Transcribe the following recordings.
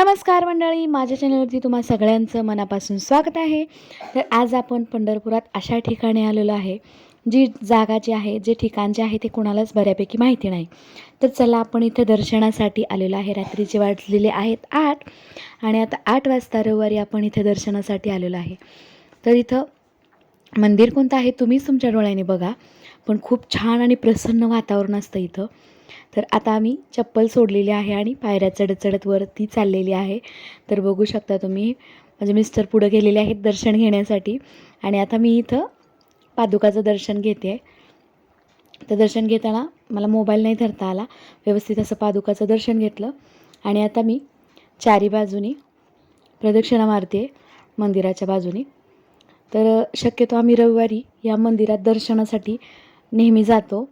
नमस्कार मंडळी, माझ्या चॅनलवरती तुम्हा सगळ्यांचं मनापासून स्वागत आहे। तर आज आपण पंढरपुरात अशा ठिकाणी आलेलो आहे जी जागा जी आहे, जे ठिकाण जे आहे ते कोणालाच बऱ्यापैकी माहिती नाही। तर चला आपण इथे दर्शनासाठी आलेलो आहे। रात्रीचे वाजलेले आहेत 8 आणि आता 8 वाजता रविवारी आपण इथे दर्शनासाठी आलेलो आहे। तर इथं मंदिर कोणतं आहे तुम्हीच तुमच्या डोळ्याने बघा, पण खूप छान आणि प्रसन्न वातावरण असतं इथं। तर आता आम्ही चप्पल सोडलेली आहे आणि पायऱ्या चढत चढत वरती चाललेली आहे। तर बघू शकता तुम्ही, माझे मिस्टर पुढे गेलेले आहेत दर्शन घेण्यासाठी आणि आता मी इथं पादुकाचं दर्शन घेते। तर दर्शन घेताना मला मोबाईल नाही धरता आला, व्यवस्थित असं पादुकाचं दर्शन घेतलं आणि आता मी चारी बाजूनी प्रदक्षिणा मारते मंदिराच्या बाजूनी। तर शक्यतो आम्ही रविवारी या मंदिरात दर्शनासाठी नेहमी जातो।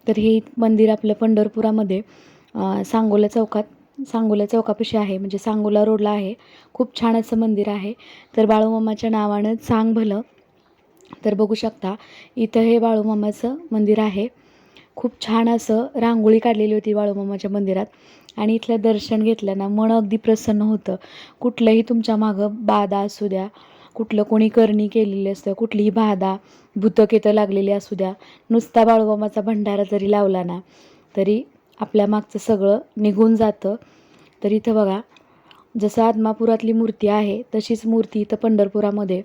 तर हे मंदिर आपलं पंढरपुरामध्ये सांगोला चौकापाशी आहे, म्हणजे सांगोला रोडला आहे। खूप छान असं मंदिर आहे। तर बाळूमामाच्या नावानं सांग भलं। तर बघू शकता इथं हे बाळूमामाचं मंदिर आहे। खूप छान असं रांगोळी काढलेली होती बाळूमामाच्या मंदिरात आणि इथलं दर्शन घेतलं ना मन अगदी प्रसन्न होतं। कुठलंही तुमच्या मागं बाधा असू द्या, कुठलं कोणी करणी केलेली असतं, कुठलीही बाधा भूतकेतं लागलेली असू द्या, नुसता बाळूमामाचा भंडारा जरी लावला ना तरी आपल्या मागचं सगळं निघून जातं। तर इथं बघा, जसं आदमापुरातली मूर्ती आहे तशीच मूर्ती इथं पंढरपुरामध्ये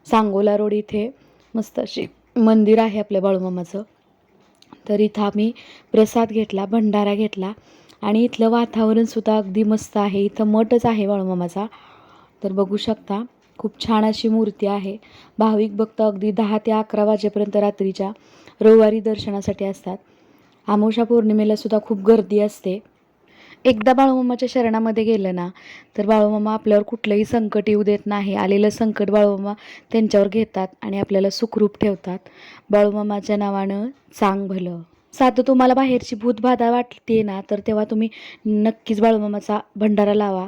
सांगोला रोड इथे मस्त अशी मंदिर आहे आपल्या बाळूमामाचं। तर इथं आम्ही प्रसाद घेतला, भंडारा घेतला आणि इथलं वातावरणसुद्धा अगदी मस्त आहे। इथं मठच आहे बाळूमामाचा। तर बघू शकता खूप छान अशी मूर्ती आहे। भाविक भक्त अगदी 10 ते 11 वाजेपर्यंत रात्रीच्या रविवारी दर्शनासाठी असतात। अमावस्या पौर्णिमेला सुद्धा खूप गर्दी असते। एकदा बाळूमामाच्या शरणामध्ये गेलं ना तर बाळूमामा आपल्यावर कुठलंही संकट येऊ देत नाही। आलेलं संकट बाळूमामा त्यांच्यावर घेतात आणि आपल्याला सुखरूप ठेवतात। बाळूमामाच्या नावानं सांग भलं। साधं तुम्हाला बाहेरची भूतबाधा वाटते ना तर तेव्हा तुम्ही नक्कीच बाळूमामाचा भंडारा लावा,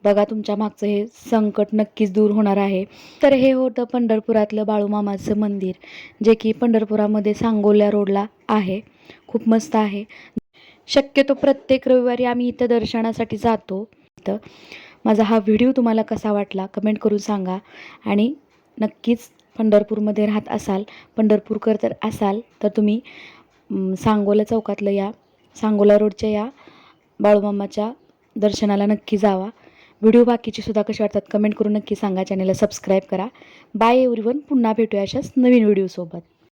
बघा तुमच्या मागचं हे संकट नक्कीच दूर होणार आहे। तर हे होतं पंढरपुरातलं बाळूमामाचं मंदिर, जे की पंढरपुरामध्ये सांगोला रोडला आहे। खूप मस्त आहे। शक्यतो प्रत्येक रविवारी आम्ही इथं दर्शनासाठी जातो। तर माझा हा व्हिडिओ तुम्हाला कसा वाटला कमेंट करून सांगा आणि नक्कीच पंढरपूरमध्ये राहत असाल, पंढरपूरकर तर असाल तर तुम्ही सांगोला चौकातलं या सांगोला रोडच्या या बाळूमामाच्या दर्शनाला नक्की जावा। व्हिडिओ बाकीचे सुद्धा कसे वाटतात कमेंट करून नक्की सांगा। चॅनलला सबस्क्राईब करा। बाय एव्हरीवन, पुन्हा भेटूया अशाच नवीन व्हिडिओसोबत।